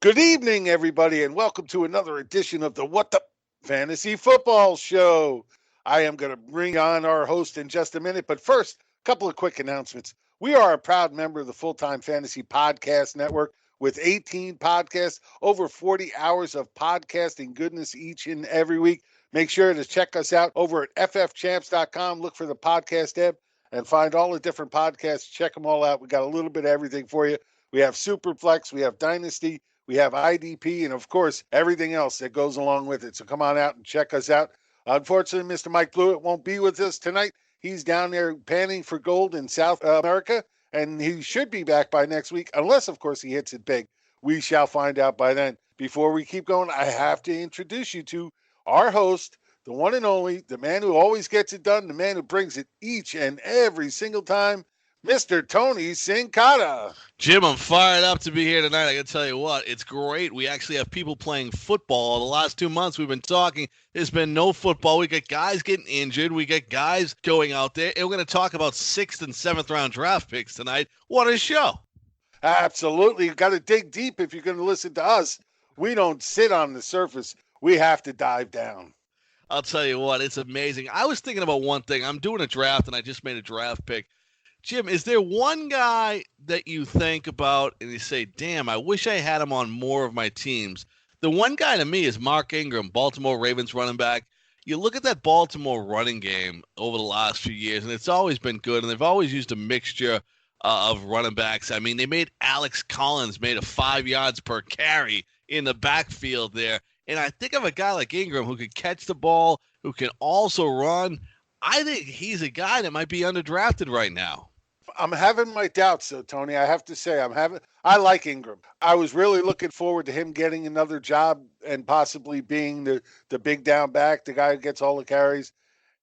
Good evening, everybody, and welcome to another edition of the What the Fantasy Football Show. I am going to bring on our host in just a minute, but first, a couple of quick announcements. We are a proud member of the Full-Time Fantasy Podcast Network with 18 podcasts, over 40 hours of podcasting goodness each and every week. Make sure to check us out over at ffchamps.com. Look for the podcast app and find all the different podcasts. Check them all out. We got a little bit of everything for you. We have Superflex, we have Dynasty, we have IDP, and, of course, everything else that goes along with it. So come on out and check us out. Unfortunately, Mr. Mike Blewett won't be with us tonight. He's down there panning for gold in South America, and he should be back by next week, unless, of course, he hits it big. We shall find out by then. Before we keep going, I have to introduce you to our host, the one and only, the man who always gets it done, the man who brings it each and every single time, Mr. Tony Cincotta. Jim, I'm fired up to be here tonight. I got to tell you what, it's great. We actually have people playing football. The last 2 months we've been talking, there's been no football. We got guys getting injured. We got guys going out there. And we're going to talk about 6th and 7th round draft picks tonight. What a show. Absolutely. You've got to dig deep if you're going to listen to us. We don't sit on the surface. We have to dive down. I'll tell you what, it's amazing. I was thinking about one thing. I'm doing a draft, and I just made a draft pick. Jim, is there one guy that you think about and you say, damn, I wish I had him on more of my teams? The one guy to me is Mark Ingram, Baltimore Ravens running back. You look at that Baltimore running game over the last few years, and it's always been good, and they've always used a mixture of running backs. I mean, they made Alex Collins made a 5 yards per carry in the backfield there. And I think of a guy like Ingram who could catch the ball, who can also run. I think he's a guy that might be underdrafted right now. I'm having my doubts, though, Tony. I have to say, I like Ingram. I was really looking forward to him getting another job and possibly being the big down back, the guy who gets all the carries.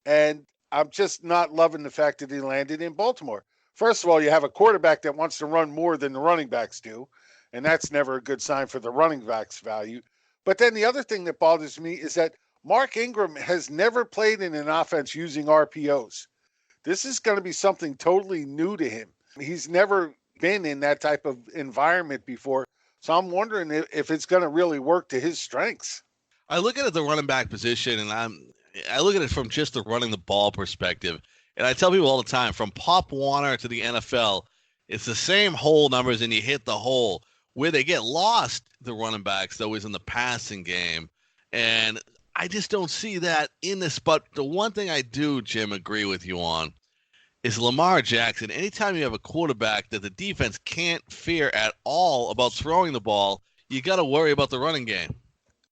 And I'm just not loving the fact that he landed in Baltimore. First of all, you have a quarterback that wants to run more than the running backs do, and that's never a good sign for the running backs' value. But then the other thing that bothers me is that Mark Ingram has never played in an offense using RPOs. This is going to be something totally new to him. He's never been in that type of environment before. So I'm wondering if it's going to really work to his strengths. I look at it the running back position, and I look at it from just the running the ball perspective. And I tell people all the time, from Pop Warner to the NFL, it's the same hole numbers, and you hit the hole. Where they get lost, the running backs, though, is in the passing game. And I just don't see that in this. But the one thing I do, Jim, agree with you on is Lamar Jackson. Anytime you have a quarterback that the defense can't fear at all about throwing the ball, you got to worry about the running game.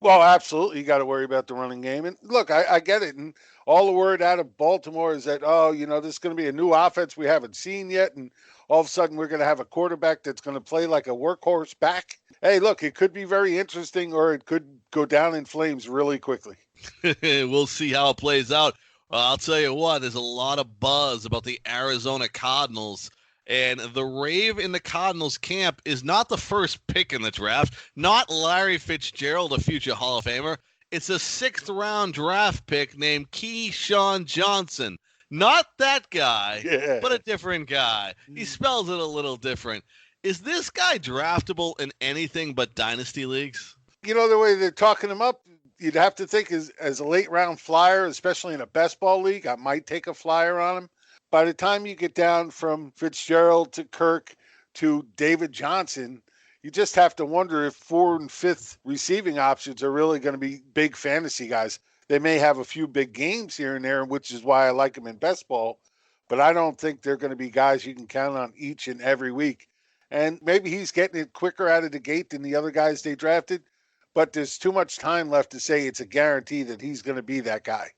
Well, absolutely. You got to worry about the running game. And look, I get it. And all the word out of Baltimore is that, this is going to be a new offense we haven't seen yet. And all of a sudden we're going to have a quarterback that's going to play like a workhorse back. Hey, look, it could be very interesting, or it could go down in flames really quickly. We'll see how it plays out. I'll tell you what, there's a lot of buzz about the Arizona Cardinals. And the rave in the Cardinals camp is not the first pick in the draft, not Larry Fitzgerald, a future Hall of Famer. It's a 6th round draft pick named KeeSean Johnson. Not that guy, but a different guy. He spells it a little different. Is this guy draftable in anything but dynasty leagues? You know, the way they're talking him up, you'd have to think as a late round flyer, especially in a best ball league, I might take a flyer on him. By the time you get down from Fitzgerald to Kirk to David Johnson, you just have to wonder if 4th and 5th receiving options are really going to be big fantasy guys. They may have a few big games here and there, which is why I like them in best ball, but I don't think they're going to be guys you can count on each and every week. And maybe he's getting it quicker out of the gate than the other guys they drafted, but there's too much time left to say it's a guarantee that he's going to be that guy.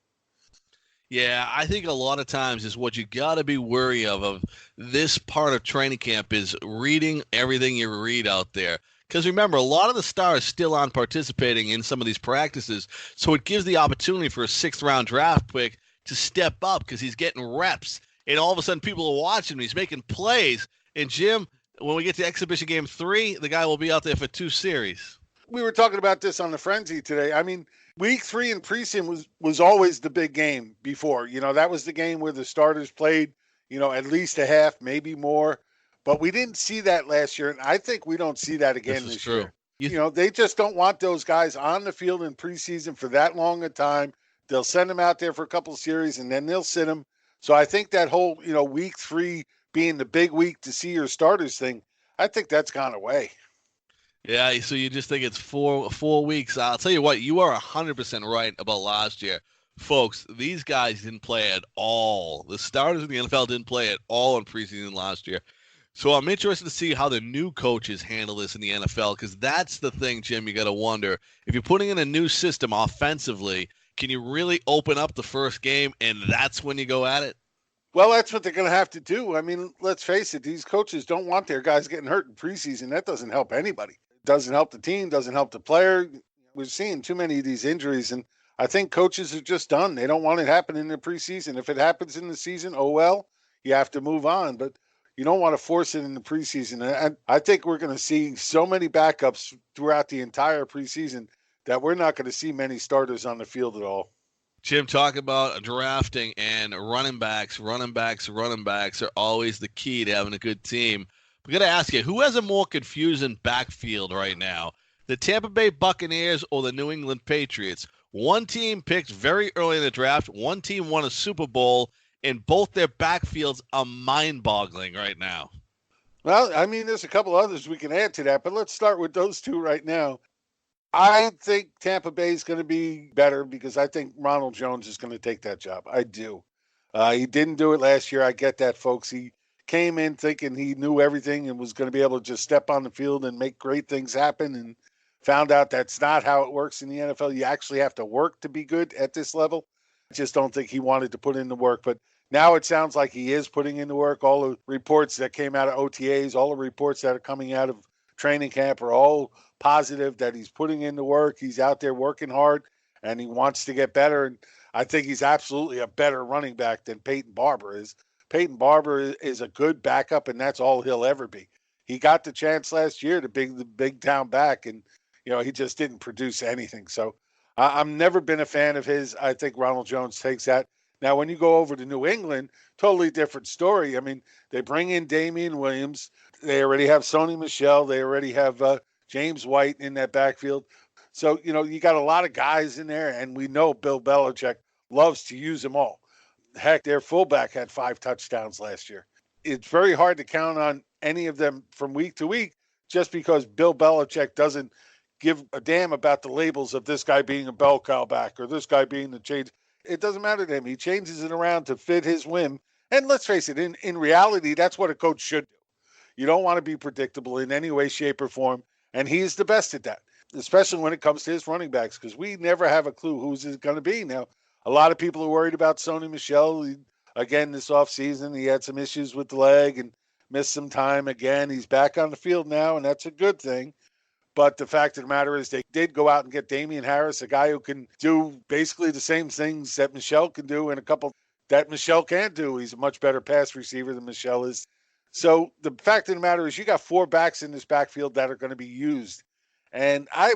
Yeah, I think a lot of times is what you got to be wary of this part of training camp is reading everything you read out there. Because remember, a lot of the stars still aren't participating in some of these practices, so it gives the opportunity for a 6th round draft pick to step up because he's getting reps. And all of a sudden people are watching him. He's making plays. And Jim, when we get to exhibition game 3, the guy will be out there for 2 series. We were talking about this on the Frenzy today. I mean, week 3 in preseason was always the big game before. You know, that was the game where the starters played, at least a half, maybe more. But we didn't see that last year, and I think we don't see that again this year. They just don't want those guys on the field in preseason for that long a time. They'll send them out there for a couple of series, and then they'll sit them. So I think that whole, week 3 being the big week to see your starters thing, I think that's gone away. Yeah, so you just think it's 4 weeks. I'll tell you what, you are 100% right about last year. Folks, these guys didn't play at all. The starters in the NFL didn't play at all in preseason last year. So I'm interested to see how the new coaches handle this in the NFL, because that's the thing, Jim, you got to wonder. If you're putting in a new system offensively, can you really open up the first game, and that's when you go at it? Well, that's what they're going to have to do. I mean, let's face it, these coaches don't want their guys getting hurt in preseason. That doesn't help anybody. It doesn't help the team, doesn't help the player. We're seeing too many of these injuries, and I think coaches are just done. They don't want it happening in the preseason. If it happens in the season, oh well, you have to move on. But you don't want to force it in the preseason. And I think we're going to see so many backups throughout the entire preseason that we're not going to see many starters on the field at all. Jim, talk about drafting and running backs. Running backs are always the key to having a good team. We got to ask you, who has a more confusing backfield right now? The Tampa Bay Buccaneers or the New England Patriots? One team picked very early in the draft. One team won a Super Bowl. And both their backfields are mind-boggling right now. Well, I mean, there's a couple others we can add to that, but let's start with those two right now. I think Tampa Bay is going to be better because I think Ronald Jones is going to take that job. I do. He didn't do it last year. I get that, folks. He came in thinking he knew everything and was going to be able to just step on the field and make great things happen, and found out that's not how it works in the NFL. You actually have to work to be good at this level. I just don't think he wanted to put in the work, but now it sounds like he is putting in the work. All the reports that came out of OTAs, all the reports that are coming out of training camp are all positive that he's putting in the work. He's out there working hard, and he wants to get better. And I think he's absolutely a better running back than Peyton Barber is. Peyton Barber is a good backup, and that's all he'll ever be. He got the chance last year to be the big town back, and he just didn't produce anything. So I've never been a fan of his. I think Ronald Jones takes that. Now, when you go over to New England, totally different story. I mean, they bring in Damian Williams. They already have Sony Michel. They already have James White in that backfield. So, you got a lot of guys in there, and we know Bill Belichick loves to use them all. Heck, their fullback had 5 touchdowns last year. It's very hard to count on any of them from week to week just because Bill Belichick doesn't give a damn about the labels of this guy being a bell cow back or this guy being the change. It doesn't matter to him. He changes it around to fit his whim. And let's face it, in reality, that's what a coach should do. You don't want to be predictable in any way, shape, or form. And he's the best at that, especially when it comes to his running backs, because we never have a clue who's it going to be. Now, a lot of people are worried about Sony Michel. Again, this offseason, he had some issues with the leg and missed some time again. He's back on the field now, and that's a good thing. But the fact of the matter is they did go out and get Damian Harris, a guy who can do basically the same things that Michel can do and a couple that Michel can't do. He's a much better pass receiver than Michel is. So the fact of the matter is you got 4 backs in this backfield that are going to be used. And I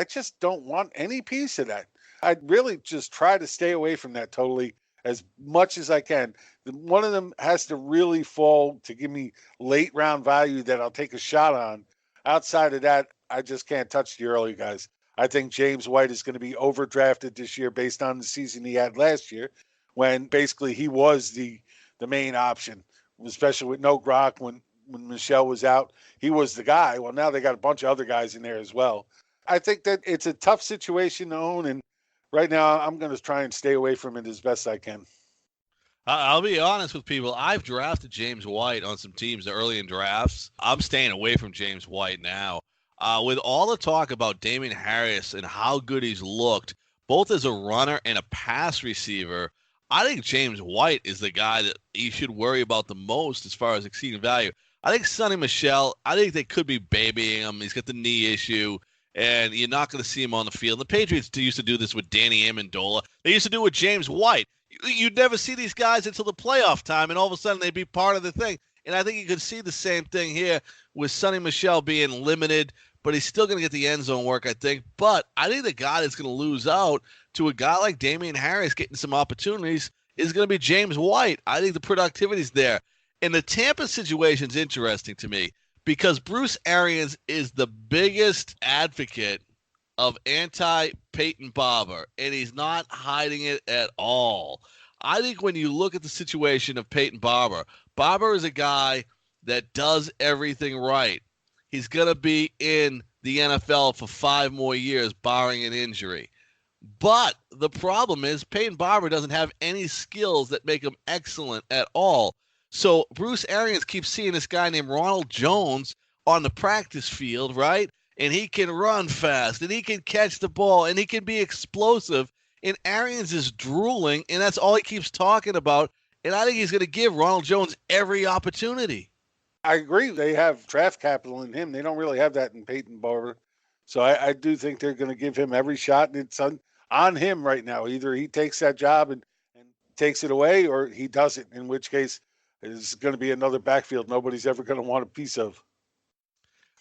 just don't want any piece of that. I'd really just try to stay away from that totally as much as I can. One of them has to really fall to give me late round value that I'll take a shot on. Outside of that, I just can't touch the early guys. I think James White is going to be overdrafted this year based on the season he had last year when basically he was the main option, especially with no Gronk when Michel was out. He was the guy. Well, now they got a bunch of other guys in there as well. I think that it's a tough situation to own, and right now I'm going to try and stay away from it as best I can. I'll be honest with people. I've drafted James White on some teams early in drafts. I'm staying away from James White now. With all the talk about Damian Harris and how good he's looked, both as a runner and a pass receiver, I think James White is the guy that you should worry about the most as far as exceeding value. I think Sony Michel, I think they could be babying him. He's got the knee issue, and you're not going to see him on the field. The Patriots used to do this with Danny Amendola. They used to do it with James White. You'd never see these guys until the playoff time, and all of a sudden they'd be part of the thing. And I think you could see the same thing here with Sony Michel being limited, but he's still going to get the end zone work, I think. But I think the guy that's going to lose out to a guy like Damian Harris getting some opportunities is going to be James White. I think the productivity's there. And the Tampa situation's interesting to me because Bruce Arians is the biggest advocate of anti-Peyton Barber, and he's not hiding it at all. I think when you look at the situation of Peyton Barber, Barber is a guy that does everything right. He's going to be in the NFL for 5 more years, barring an injury. But the problem is Peyton Barber doesn't have any skills that make him excellent at all. So Bruce Arians keeps seeing this guy named Ronald Jones on the practice field, right? And he can run fast, and he can catch the ball, and he can be explosive. And Arians is drooling, and that's all he keeps talking about. And I think he's going to give Ronald Jones every opportunity. I agree. They have draft capital in him. They don't really have that in Peyton Barber. So I do think they're going to give him every shot. And it's on him right now. Either he takes that job and takes it away, or he doesn't, in which case it's going to be another backfield nobody's ever going to want a piece of.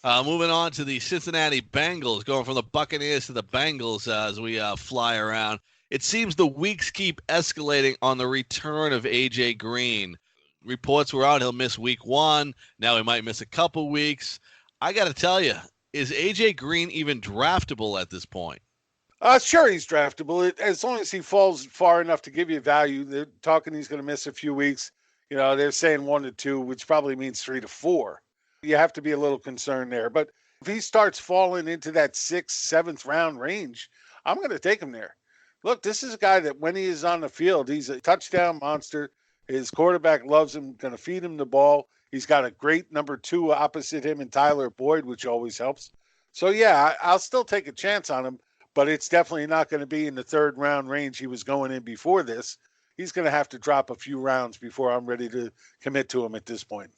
Moving on to the Cincinnati Bengals, going from the Buccaneers to the Bengals as we fly around. It seems the weeks keep escalating on the return of A.J. Green. Reports were out he'll miss week 1. Now he might miss a couple weeks. I got to tell you, is A.J. Green even draftable at this point? Sure, he's draftable. As long as he falls far enough to give you value. They're talking he's going to miss a few weeks. You know, they're saying 1 to 2, which probably means 3 to 4. You have to be a little concerned there. But if he starts falling into that 6th, 7th round range, I'm going to take him there. Look, this is a guy that when he is on the field, he's a touchdown monster. His quarterback loves him, going to feed him the ball. He's got a great number 2 opposite him in Tyler Boyd, which always helps. So, yeah, I'll still take a chance on him, but it's definitely not going to be in the 3rd round range he was going in before this. He's going to have to drop a few rounds before I'm ready to commit to him at this point.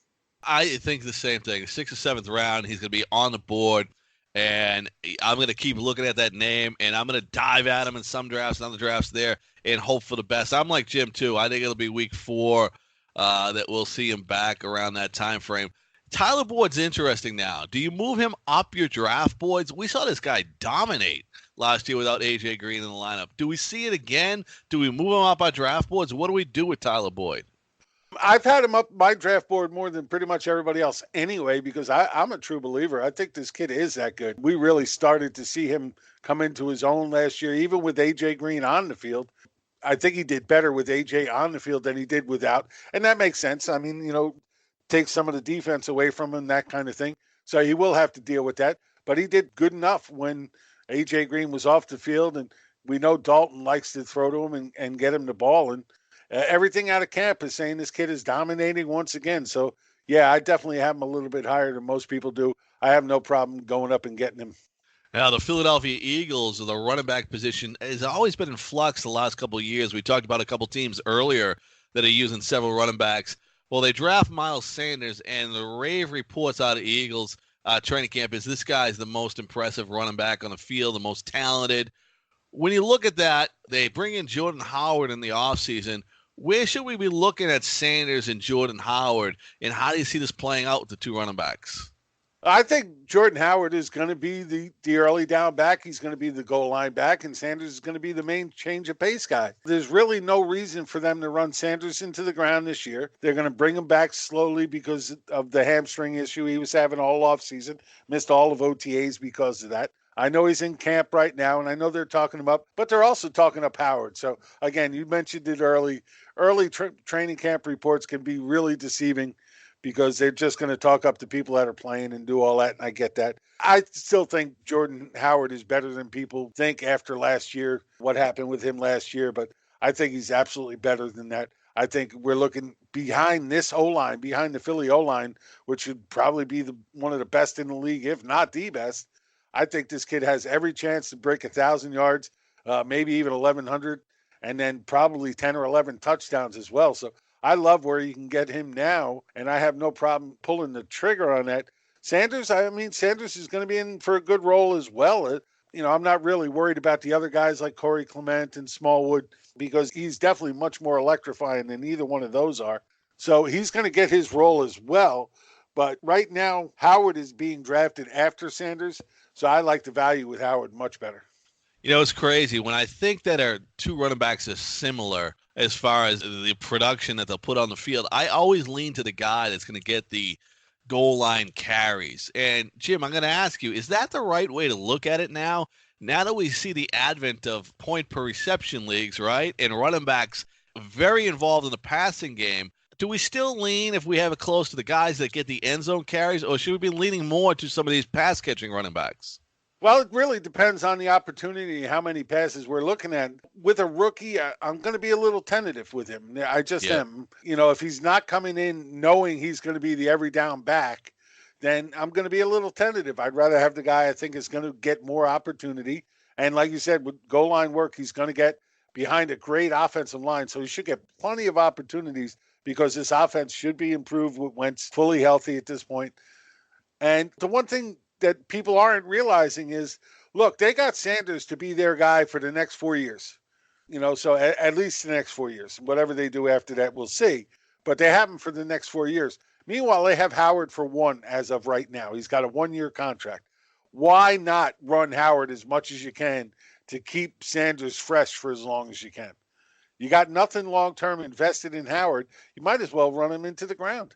I think the same thing. 6th or 7th round, he's going to be on the board, and I'm going to keep looking at that name, and I'm going to dive at him in some drafts and other drafts there and hope for the best. I'm like Jim, too. I think it'll be week 4 that we'll see him back around that time frame. Tyler Boyd's interesting now. Do you move him up your draft boards? We saw this guy dominate last year without A.J. Green in the lineup. Do we see it again? Do we move him up our draft boards? What do we do with Tyler Boyd? I've had him up my draft board more than pretty much everybody else anyway, because I'm a true believer. I think this kid is that good. We really started to see him come into his own last year, even with A.J. Green on the field. I think he did better with A.J. on the field than he did without, and that makes sense. I mean, you know, take some of the defense away from him, that kind of thing. So he will have to deal with that, but he did good enough when A.J. Green was off the field, and we know Dalton likes to throw to him and get him the ball, and everything out of camp is saying this kid is dominating once again. So, yeah, I definitely have him a little bit higher than most people do. I have no problem going up and getting him. Now, the Philadelphia Eagles, the running back position, has always been in flux the last couple of years. We talked about a couple teams earlier that are using several running backs. Well, they draft Miles Sanders, and the rave reports out of Eagles training camp is this guy is the most impressive running back on the field, the most talented. When you look at that, they bring in Jordan Howard in the offseason. Where should we be looking at Sanders and Jordan Howard, and how do you see this playing out with the 2 running backs? I think Jordan Howard is going to be the early down back. He's going to be the goal line back, and Sanders is going to be the main change of pace guy. There's really no reason for them to run Sanders into the ground this year. They're going to bring him back slowly because of the hamstring issue he was having all offseason, missed all of OTAs because of that. I know he's in camp right now, and I know they're talking him up, but they're also talking up Howard. So, again, you mentioned it early. Early training camp reports can be really deceiving because they're just going to talk up the people that are playing and do all that, and I get that. I still think Jordan Howard is better than people think after last year, what happened with him last year, but I think he's absolutely better than that. I think we're looking behind this O-line, behind the Philly O-line, which would probably be one of the best in the league, if not the best. I think this kid has every chance to break 1,000 yards, maybe even 1,100, and then probably 10 or 11 touchdowns as well. So I love where you can get him now, and I have no problem pulling the trigger on that. Sanders is going to be in for a good role as well. I'm not really worried about the other guys like Corey Clement and Smallwood because he's definitely much more electrifying than either one of those are. So he's going to get his role as well. But right now, Howard is being drafted after Sanders, so I like the value with Howard much better. You know, it's crazy. When I think that our 2 running backs are similar as far as the production that they'll put on the field, I always lean to the guy that's going to get the goal line carries. And, Jim, I'm going to ask you, is that the right way to look at it now? Now that we see the advent of point per reception leagues, right, and running backs very involved in the passing game, do we still lean, if we have it close, to the guys that get the end zone carries, or should we be leaning more to some of these pass-catching running backs? Well, it really depends on the opportunity, how many passes we're looking at. With a rookie, I'm going to be a little tentative with him. I just am. If he's not coming in knowing he's going to be the every down back, then I'm going to be a little tentative. I'd rather have the guy I think is going to get more opportunity. And like you said, with goal line work, he's going to get behind a great offensive line. So he should get plenty of opportunities because this offense should be improved with Wentz fully healthy at this point. And the one thing that people aren't realizing is, look, they got Sanders to be their guy for the next 4 years. So at least the next 4 years. Whatever they do after that, we'll see. But they have him for the next 4 years. Meanwhile, they have Howard for one as of right now. He's got a 1-year contract. Why not run Howard as much as you can to keep Sanders fresh for as long as you can? You got nothing long-term invested in Howard. You might as well run him into the ground.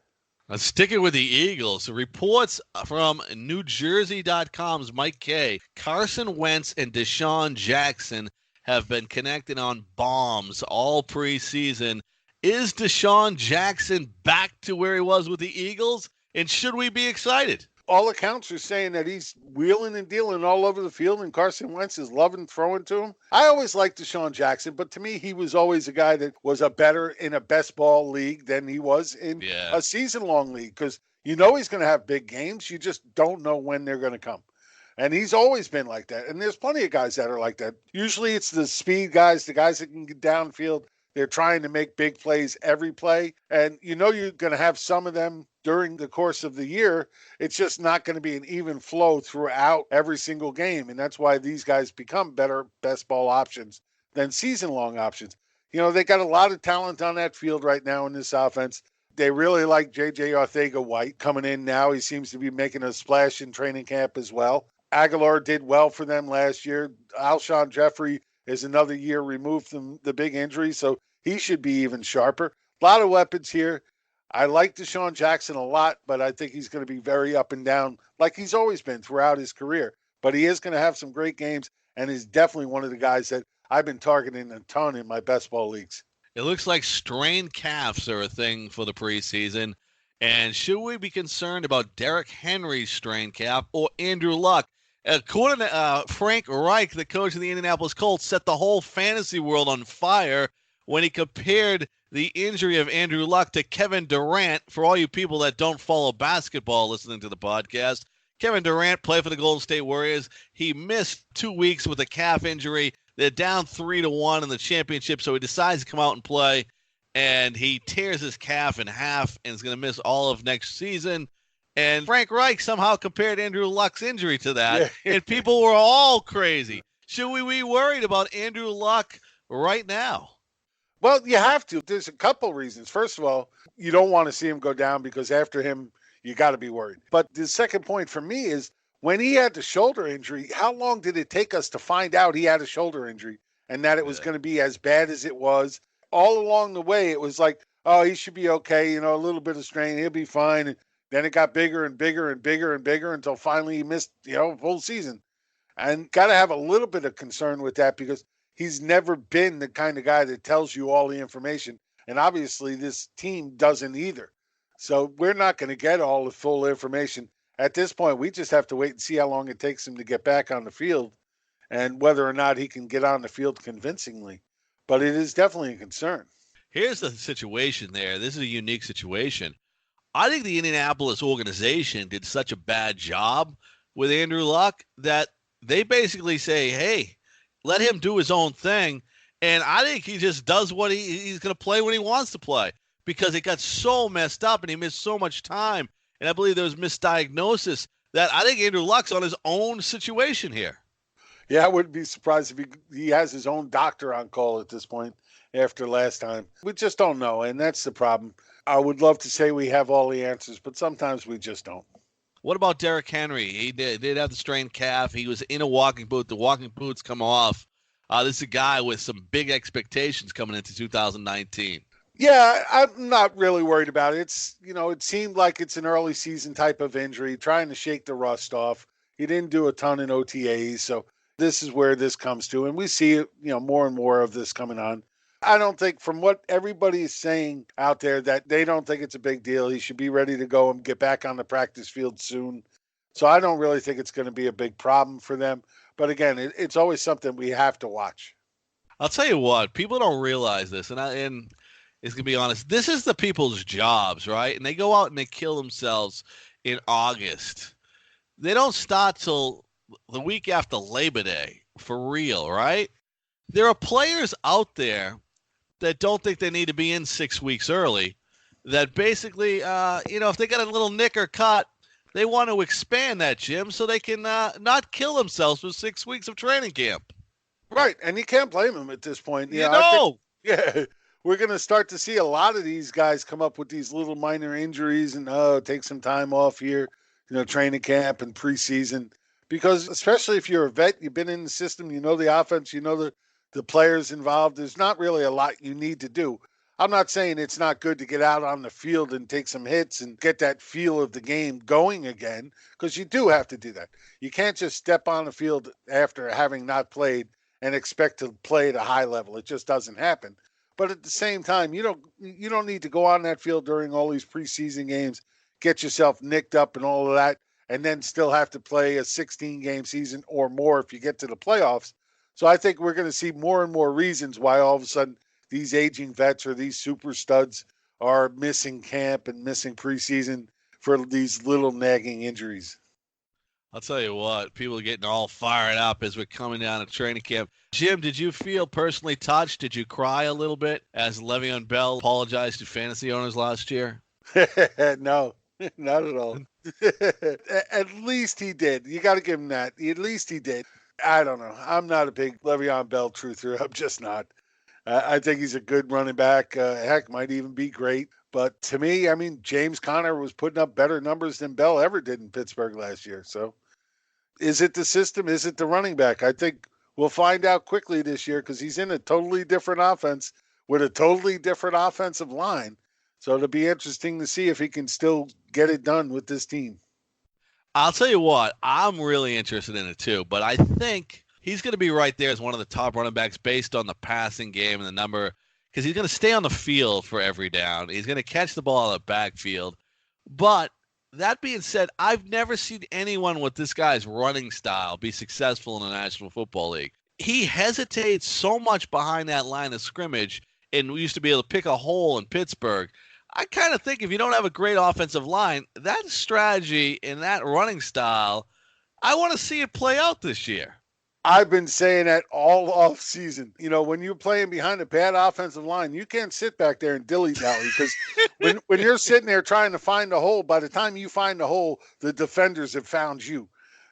Sticking with the Eagles, reports from NewJersey.com's Mike Kay, Carson Wentz and DeSean Jackson have been connected on bombs all preseason. Is DeSean Jackson back to where he was with the Eagles? And should we be excited? All accounts are saying that he's wheeling and dealing all over the field, and Carson Wentz is loving throwing to him. I always liked DeSean Jackson, but to me, he was always a guy that was better in a best ball league than he was in a season-long league, because he's going to have big games. You just don't know when they're going to come. And he's always been like that. And there's plenty of guys that are like that. Usually it's the speed guys, the guys that can get downfield. They're trying to make big plays every play. And you're going to have some of them during the course of the year. It's just not going to be an even flow throughout every single game. And that's why these guys become better best ball options than season-long options. They got a lot of talent on that field right now in this offense. They really like J.J. Arcega-White coming in now. He seems to be making a splash in training camp as well. Galore did well for them last year. Alshon Jeffrey is another year removed from the big injury, so he should be even sharper. A lot of weapons here. I like DeSean Jackson a lot, but I think he's going to be very up and down like he's always been throughout his career. But he is going to have some great games and is definitely one of the guys that I've been targeting a ton in my best ball leagues. It looks like strained calves are a thing for the preseason. And should we be concerned about Derrick Henry's strained calf or Andrew Luck? According to Frank Reich, the coach of the Indianapolis Colts, set the whole fantasy world on fire when he compared the injury of Andrew Luck to Kevin Durant. For all you people that don't follow basketball listening to the podcast, Kevin Durant played for the Golden State Warriors. He missed 2 weeks with a calf injury. They're down 3-1 in the championship, so he decides to come out and play, and he tears his calf in half and is going to miss all of next season. And Frank Reich somehow compared Andrew Luck's injury to that, and people were all crazy. Should we be worried about Andrew Luck right now? Well, you have to. There's a couple reasons. First of all, you don't want to see him go down because after him, you got to be worried. But the second point for me is when he had the shoulder injury, how long did it take us to find out he had a shoulder injury and that it was going to be as bad as it was? All along the way, it was like, oh, he should be okay, a little bit of strain, he'll be fine. And then it got bigger and bigger and bigger and bigger until finally he missed, full season. And got to have a little bit of concern with that because he's never been the kind of guy that tells you all the information. And obviously this team doesn't either. So we're not going to get all the full information. At this point, we just have to wait and see how long it takes him to get back on the field and whether or not he can get on the field convincingly. But it is definitely a concern. Here's the situation there. This is a unique situation. I think the Indianapolis organization did such a bad job with Andrew Luck that they basically say, hey, let him do his own thing. And I think he just does what he's going to play when he wants to play because it got so messed up and he missed so much time. And I believe there was misdiagnosis that I think Andrew Luck's on his own situation here. Yeah, I wouldn't be surprised if he has his own doctor on call at this point after last time. We just don't know, and that's the problem. I would love to say we have all the answers, but sometimes we just don't. What about Derrick Henry? He did have the strained calf. He was in a walking boot. The walking boots come off. This is a guy with some big expectations coming into 2019. Yeah, I'm not really worried about it. It seemed like it's an early season type of injury, trying to shake the rust off. He didn't do a ton in OTAs, so this is where this comes to. And we see, more and more of this coming on. I don't think, from what everybody is saying out there, that they don't think it's a big deal. He should be ready to go and get back on the practice field soon. So I don't really think it's going to be a big problem for them. But again, it's always something we have to watch. I'll tell you what, people don't realize this, and it's gonna be honest. This is the people's jobs, right? And they go out and they kill themselves in August. They don't start till the week after Labor Day, for real, right? There are players out there that don't think they need to be in 6 weeks early. That basically, if they got a little nick or cut, they want to expand that gym so they can not kill themselves for 6 weeks of training camp. Right, and you can't blame them at this point. Yeah, we're going to start to see a lot of these guys come up with these little minor injuries and take some time off here, training camp and preseason. Because especially if you're a vet, you've been in the system, you know the offense, you know the players involved. There's not really a lot you need to do. I'm not saying it's not good to get out on the field and take some hits and get that feel of the game going again, because you do have to do that. You can't just step on the field after having not played and expect to play at a high level. It just doesn't happen. But at the same time, you don't need to go on that field during all these preseason games, get yourself nicked up and all of that, and then still have to play a 16-game season or more if you get to the playoffs. So I think we're going to see more and more reasons why all of a sudden these aging vets or these super studs are missing camp and missing preseason for these little nagging injuries. I'll tell you what, people are getting all fired up as we're coming down to training camp. Jim, did you feel personally touched? Did you cry a little bit as Le'Veon Bell apologized to fantasy owners last year? No, not at all. At least he did. You got to give him that. At least he did. I don't know. I'm not a big Le'Veon Bell truther. I'm just not. I think he's a good running back. Heck, might even be great. But to me, James Conner was putting up better numbers than Bell ever did in Pittsburgh last year. So is it the system? Is it the running back? I think we'll find out quickly this year because he's in a totally different offense with a totally different offensive line. So it'll be interesting to see if he can still get it done with this team. I'll tell you what, I'm really interested in it too, but I think he's going to be right there as one of the top running backs based on the passing game and the number, because he's going to stay on the field for every down. He's going to catch the ball out of the backfield. But that being said, I've never seen anyone with this guy's running style be successful in the National Football League. He hesitates so much behind that line of scrimmage, and we used to be able to pick a hole in Pittsburgh. I kind of think if you don't have a great offensive line, that strategy and that running style, I want to see it play out this year. I've been saying that all off season. When you're playing behind a bad offensive line, you can't sit back there and dilly-dally because when you're sitting there trying to find a hole, by the time you find the hole, the defenders have found you.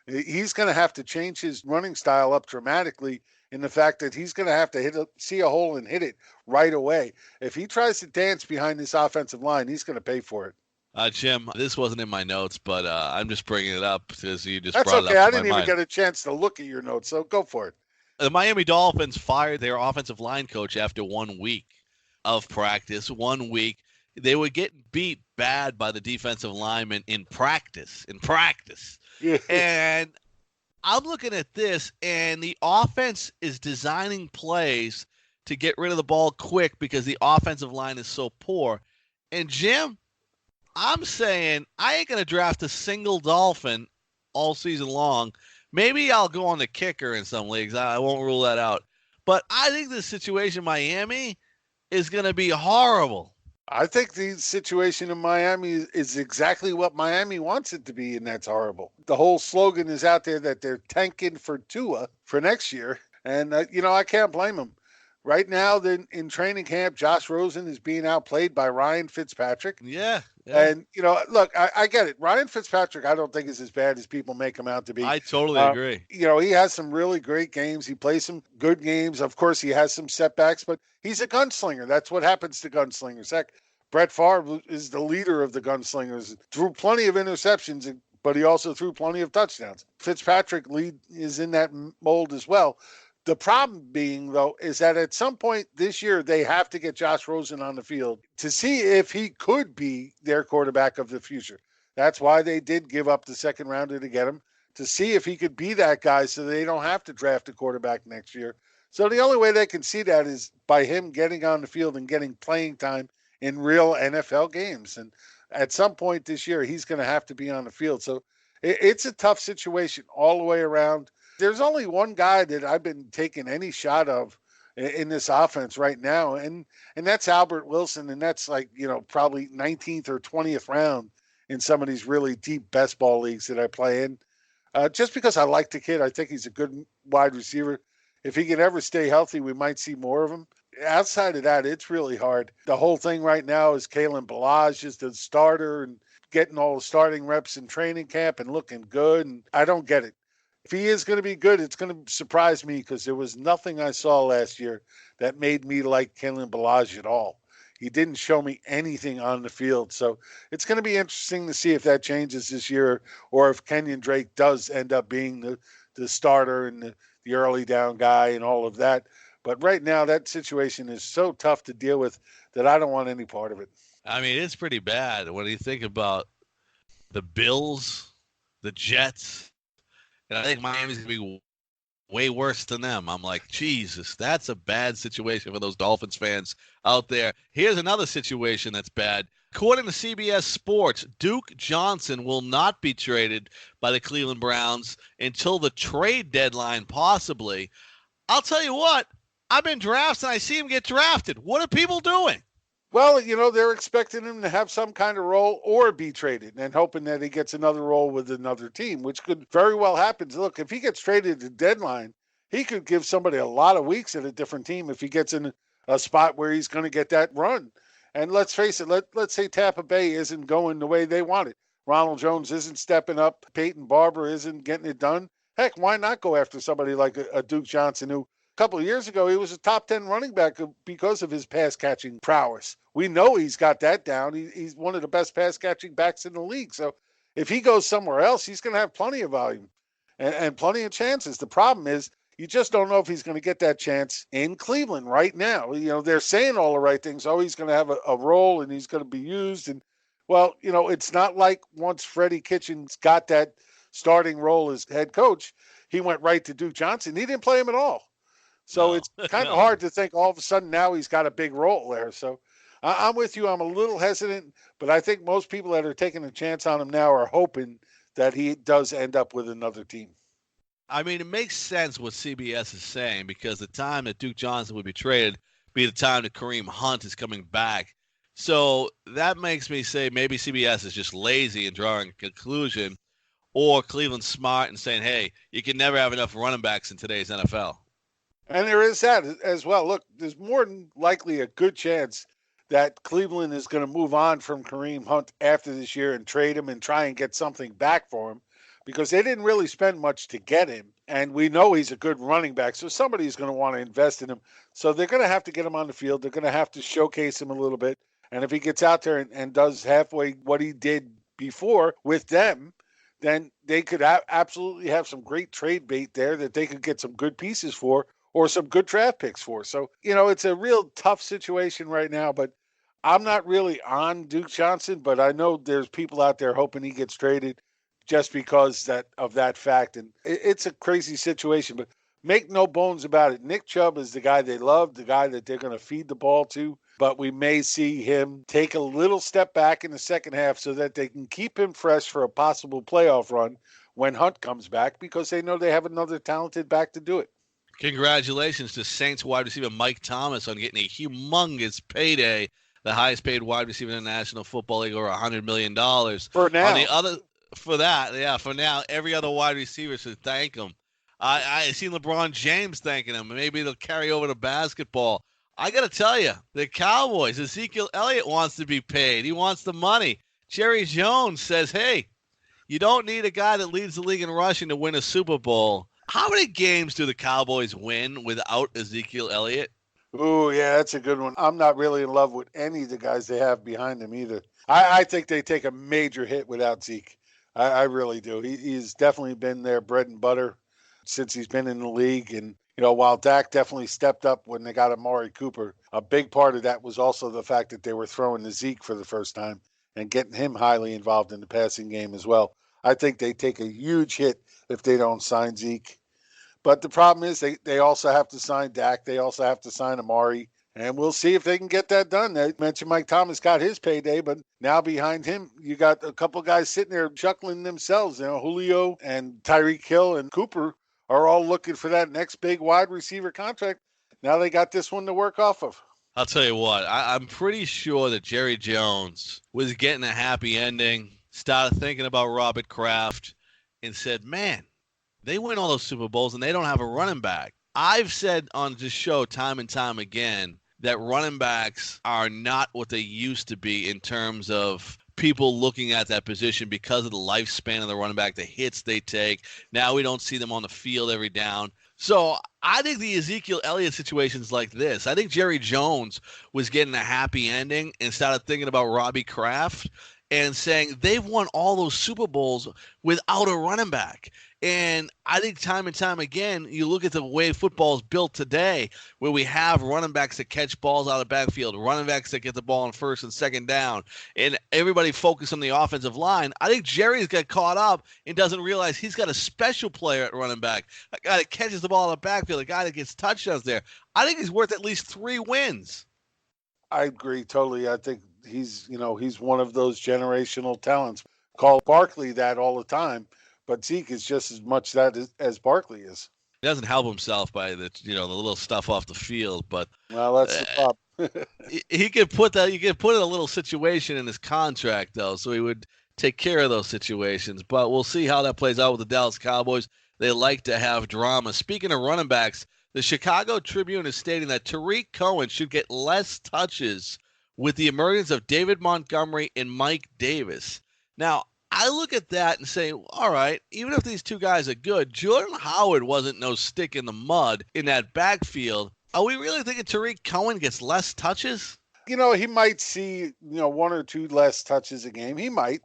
He's going to have to change his running style up dramatically in the fact that he's going to have to see a hole and hit it right away. If he tries to dance behind this offensive line, he's going to pay for it. Jim, this wasn't in my notes, but I'm just bringing it up because you just That's brought okay. it up. I didn't even get a chance to look at your notes, so go for it. The Miami Dolphins fired their offensive line coach after 1 week of practice. 1 week. They were getting beat bad by the defensive linemen in practice. Yeah. And I'm looking at this, and the offense is designing plays to get rid of the ball quick because the offensive line is so poor. And, Jim, I'm saying I ain't going to draft a single Dolphin all season long. Maybe I'll go on the kicker in some leagues. I won't rule that out. But I think the situation in Miami is going to be horrible. I think the situation in Miami is exactly what Miami wants it to be, and that's horrible. The whole slogan is out there that they're tanking for Tua for next year, and, I can't blame them. Right now, in training camp, Josh Rosen is being outplayed by Ryan Fitzpatrick. Yeah. And, look, I get it. Ryan Fitzpatrick, I don't think is as bad as people make him out to be. I totally agree. He has some really great games. He plays some good games. Of course, he has some setbacks, but he's a gunslinger. That's what happens to gunslingers. Heck, Brett Favre is the leader of the gunslingers. Threw plenty of interceptions, but he also threw plenty of touchdowns. Fitzpatrick is in that mold as well. The problem being, though, is that at some point this year, they have to get Josh Rosen on the field to see if he could be their quarterback of the future. That's why they did give up the second rounder to get him, to see if he could be that guy so they don't have to draft a quarterback next year. So the only way they can see that is by him getting on the field and getting playing time in real NFL games. And at some point this year, he's going to have to be on the field. So it's a tough situation all the way around. There's only one guy that I've been taking any shot of in this offense right now, and that's Albert Wilson, and that's like, probably 19th or 20th round in some of these really deep best ball leagues that I play in. Just because I like the kid, I think he's a good wide receiver. If he can ever stay healthy, we might see more of him. Outside of that, it's really hard. The whole thing right now is Kalen Ballage is the starter and getting all the starting reps in training camp and looking good, and I don't get it. If he is going to be good, it's going to surprise me because there was nothing I saw last year that made me like Kalen Ballage at all. He didn't show me anything on the field. So it's going to be interesting to see if that changes this year or if Kenyon Drake does end up being the starter and the early down guy and all of that. But right now, that situation is so tough to deal with that I don't want any part of it. I mean, it's pretty bad when you think about the Bills, the Jets, and I think Miami's going to be way worse than them. I'm like, Jesus, that's a bad situation for those Dolphins fans out there. Here's another situation that's bad. According to CBS Sports, Duke Johnson will not be traded by the Cleveland Browns until the trade deadline, possibly. I'll tell you what, I've been drafted and I see him get drafted. What are people doing? Well, they're expecting him to have some kind of role or be traded and hoping that he gets another role with another team, which could very well happen. Look, if he gets traded at the deadline, he could give somebody a lot of weeks at a different team if he gets in a spot where he's going to get that run. And let's face it, let's say Tampa Bay isn't going the way they want it. Ronald Jones isn't stepping up. Peyton Barber isn't getting it done. Heck, why not go after somebody like a Duke Johnson who a couple of years ago, he was a top 10 running back because of his pass catching prowess. We know he's got that down. He's one of the best pass catching backs in the league. So if he goes somewhere else, he's going to have plenty of volume and plenty of chances. The problem is you just don't know if he's going to get that chance in Cleveland right now. They're saying all the right things. Oh, he's going to have a role and he's going to be used. And, well, it's not like once Freddie Kitchens got that starting role as head coach, he went right to Duke Johnson. He didn't play him at all. So it's kind of hard to think all of a sudden now he's got a big role there. So I'm with you. I'm a little hesitant, but I think most people that are taking a chance on him now are hoping that he does end up with another team. I mean, it makes sense what CBS is saying because the time that Duke Johnson would be traded be the time that Kareem Hunt is coming back. So that makes me say maybe CBS is just lazy in drawing a conclusion, or Cleveland's smart and saying, hey, you can never have enough running backs in today's NFL. And there is that as well. Look, there's more than likely a good chance that Cleveland is going to move on from Kareem Hunt after this year and trade him and try and get something back for him because they didn't really spend much to get him. And we know he's a good running back, so somebody's going to want to invest in him. So they're going to have to get him on the field. They're going to have to showcase him a little bit. And if he gets out there and does halfway what he did before with them, then they could absolutely have some great trade bait there that they could get some good pieces for or some good draft picks for. So, it's a real tough situation right now, but I'm not really on Duke Johnson, but I know there's people out there hoping he gets traded just because of that fact. And it's a crazy situation, but make no bones about it. Nick Chubb is the guy they love, the guy that they're going to feed the ball to, but we may see him take a little step back in the second half so that they can keep him fresh for a possible playoff run when Hunt comes back because they know they have another talented back to do it. Congratulations to Saints wide receiver Mike Thomas on getting a humongous payday, the highest paid wide receiver in the National Football League, over $100 million. For now. For now, every other wide receiver should thank him. I see LeBron James thanking him. Maybe they'll carry over to basketball. I got to tell you, the Cowboys, Ezekiel Elliott wants to be paid. He wants the money. Jerry Jones says, hey, you don't need a guy that leads the league in rushing to win a Super Bowl. How many games do the Cowboys win without Ezekiel Elliott? Oh, yeah, that's a good one. I'm not really in love with any of the guys they have behind them either. I think they take a major hit without Zeke. I really do. He's definitely been their bread and butter since he's been in the league. And, While Dak definitely stepped up when they got Amari Cooper, a big part of that was also the fact that they were throwing to Zeke for the first time and getting him highly involved in the passing game as well. I think they take a huge hit if they don't sign Zeke. But the problem is they also have to sign Dak. They also have to sign Amari. And we'll see if they can get that done. They mentioned Mike Thomas got his payday, but now behind him, you got a couple guys sitting there chuckling themselves. Julio and Tyreek Hill and Cooper are all looking for that next big wide receiver contract. Now they got this one to work off of. I'll tell you what, I'm pretty sure that Jerry Jones was getting a happy ending, started thinking about Robert Kraft, and said, man, they win all those Super Bowls and they don't have a running back. I've said on this show time and time again that running backs are not what they used to be in terms of people looking at that position because of the lifespan of the running back, the hits they take. Now we don't see them on the field every down. So I think the Ezekiel Elliott situation's like this. I think Jerry Jones was getting a happy ending and started thinking about Robbie Kraft and saying they've won all those Super Bowls without a running back. And I think time and time again, you look at the way football is built today, where we have running backs that catch balls out of the backfield, running backs that get the ball on first and second down, and everybody focused on the offensive line. I think Jerry's got caught up and doesn't realize he's got a special player at running back, a guy that catches the ball out of the backfield, a guy that gets touchdowns there. I think he's worth at least 3 wins. I agree totally. I think he's one of those generational talents. Call Barkley that all the time. But Zeke is just as much that as Barkley is. He doesn't help himself by the little stuff off the field, but well, that's the problem. he could put that. You could put in a little situation in his contract though, so he would take care of those situations. But we'll see how that plays out with the Dallas Cowboys. They like to have drama. Speaking of running backs, the Chicago Tribune is stating that Tarik Cohen should get less touches with the emergence of David Montgomery and Mike Davis. Now, I look at that and say, all right, even if these two guys are good, Jordan Howard wasn't no stick in the mud in that backfield. Are we really thinking Tarik Cohen gets less touches? He might see, 1 or 2 less touches a game. He might.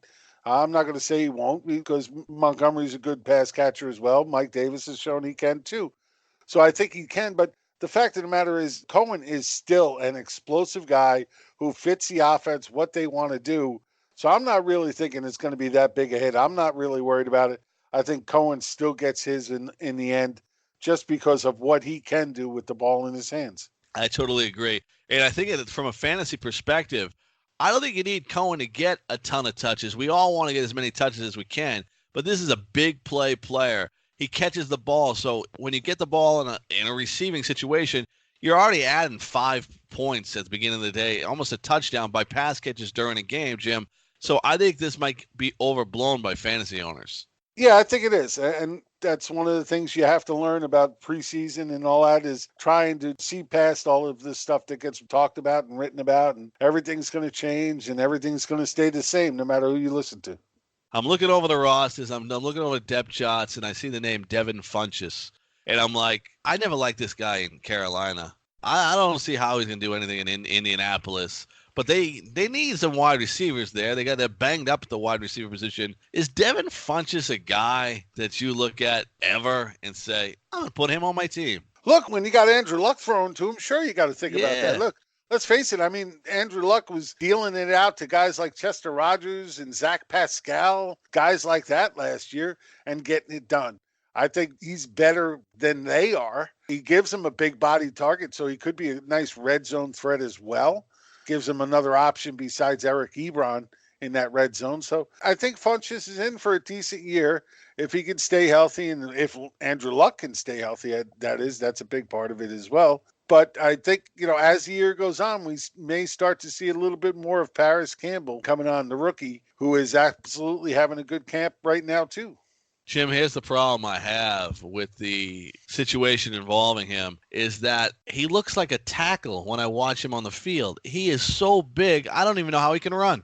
I'm not going to say he won't because Montgomery's a good pass catcher as well. Mike Davis has shown he can too. So I think he can. But the fact of the matter is Cohen is still an explosive guy who fits the offense, what they want to do. So I'm not really thinking it's going to be that big a hit. I'm not really worried about it. I think Cohen still gets his in the end just because of what he can do with the ball in his hands. I totally agree. And I think from a fantasy perspective, I don't think you need Cohen to get a ton of touches. We all want to get as many touches as we can, but this is a big play player. He catches the ball. So when you get the ball in a receiving situation, you're already adding 5 points at the beginning of the day, almost a touchdown by pass catches during a game, Jim. So I think this might be overblown by fantasy owners. Yeah, I think it is. And that's one of the things you have to learn about preseason and all that is trying to see past all of this stuff that gets talked about and written about, and everything's going to change and everything's going to stay the same no matter who you listen to. I'm looking over the rosters. I'm looking over the depth charts, and I see the name Devin Funchess. And I'm like, I never liked this guy in Carolina. I don't see how he's going to do anything in Indianapolis. But they need some wide receivers there. They're banged up at the wide receiver position. Is Devin Funchess a guy that you look at ever and say, I'm going to put him on my team? Look, when you got Andrew Luck thrown to him, sure you got to think about that. Look, let's face it. I mean, Andrew Luck was dealing it out to guys like Chester Rogers and Zach Pascal, guys like that last year, and getting it done. I think he's better than they are. He gives them a big body target, so he could be a nice red zone threat as well. Gives him another option besides Eric Ebron in that red zone. So I think Funchess is in for a decent year if he can stay healthy, and if Andrew Luck can stay healthy, that's a big part of it as well. But I think, as the year goes on, we may start to see a little bit more of Paris Campbell coming on, the rookie, who is absolutely having a good camp right now too. Jim, here's the problem I have with the situation involving him is that he looks like a tackle when I watch him on the field. He is so big, I don't even know how he can run.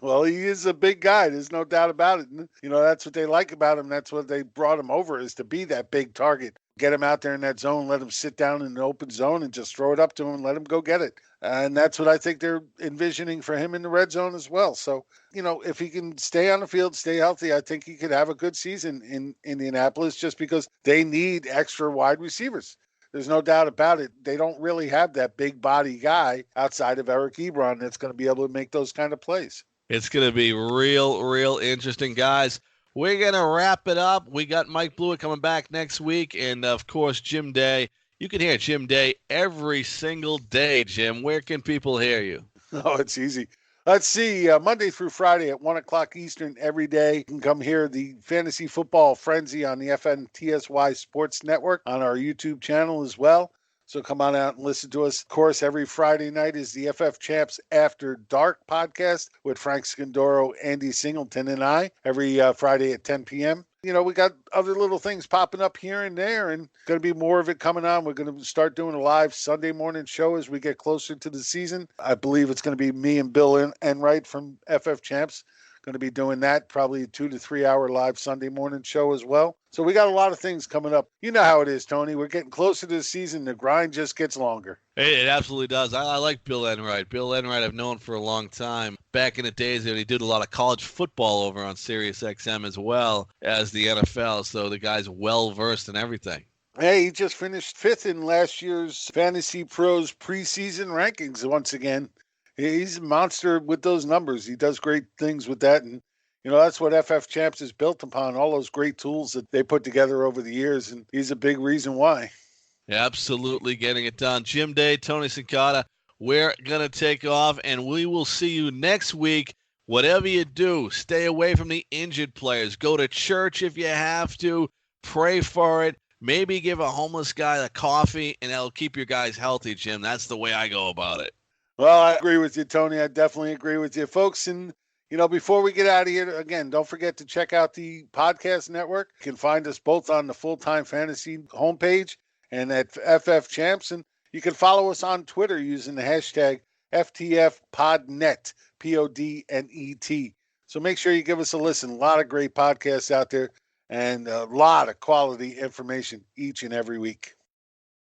Well, he is a big guy. There's no doubt about it. That's what they like about him. That's what they brought him over, is to be that big target. Get him out there in that zone, let him sit down in an open zone and just throw it up to him and let him go get it. And that's what I think they're envisioning for him in the red zone as well. So, if he can stay on the field, stay healthy, I think he could have a good season in Indianapolis, just because they need extra wide receivers. There's no doubt about it. They don't really have that big body guy outside of Eric Ebron that's going to be able to make those kind of plays. It's going to be real interesting, guys. We're going to wrap it up. We got Mike Blewett coming back next week, and, of course, Jim Day. You can hear Jim Day every single day, Jim. Where can people hear you? Oh, it's easy. Let's see, Monday through Friday at 1 o'clock Eastern every day. You can come hear the Fantasy Football Frenzy on the FNTSY Sports Network on our YouTube channel as well. So come on out and listen to us. Of course, every Friday night is the FF Champs After Dark podcast with Frank Scandoro, Andy Singleton, and I every Friday at 10 p.m. We got other little things popping up here and there, and going to be more of it coming on. We're going to start doing a live Sunday morning show as we get closer to the season. I believe it's going to be me and Bill Enright from FF Champs going to be doing that, probably a 2 to 3 hour live Sunday morning show as well. So we got a lot of things coming up. You know how it is, Tony. We're getting closer to the season. The grind just gets longer. It absolutely does. I like Bill Enright. Bill Enright I've known for a long time. Back in the days when he did a lot of college football over on Sirius XM as well as the NFL. So the guy's well-versed in everything. Hey, he just finished 5th in last year's Fantasy Pros preseason rankings once again. He's a monster with those numbers. He does great things with that. And, that's what FF Champs is built upon, all those great tools that they put together over the years. And he's a big reason why. Absolutely getting it done. Jim Day, Tony Cincotta, we're going to take off, and we will see you next week. Whatever you do, stay away from the injured players. Go to church if you have to. Pray for it. Maybe give a homeless guy a coffee, and that'll keep your guys healthy, Jim. That's the way I go about it. Well, I agree with you, Tony. I definitely agree with you, folks. And, before we get out of here, again, don't forget to check out the podcast network. You can find us both on the Full-Time Fantasy homepage and at FF Champs. And you can follow us on Twitter using the hashtag FTFPodNet, PODNET. So make sure you give us a listen. A lot of great podcasts out there and a lot of quality information each and every week.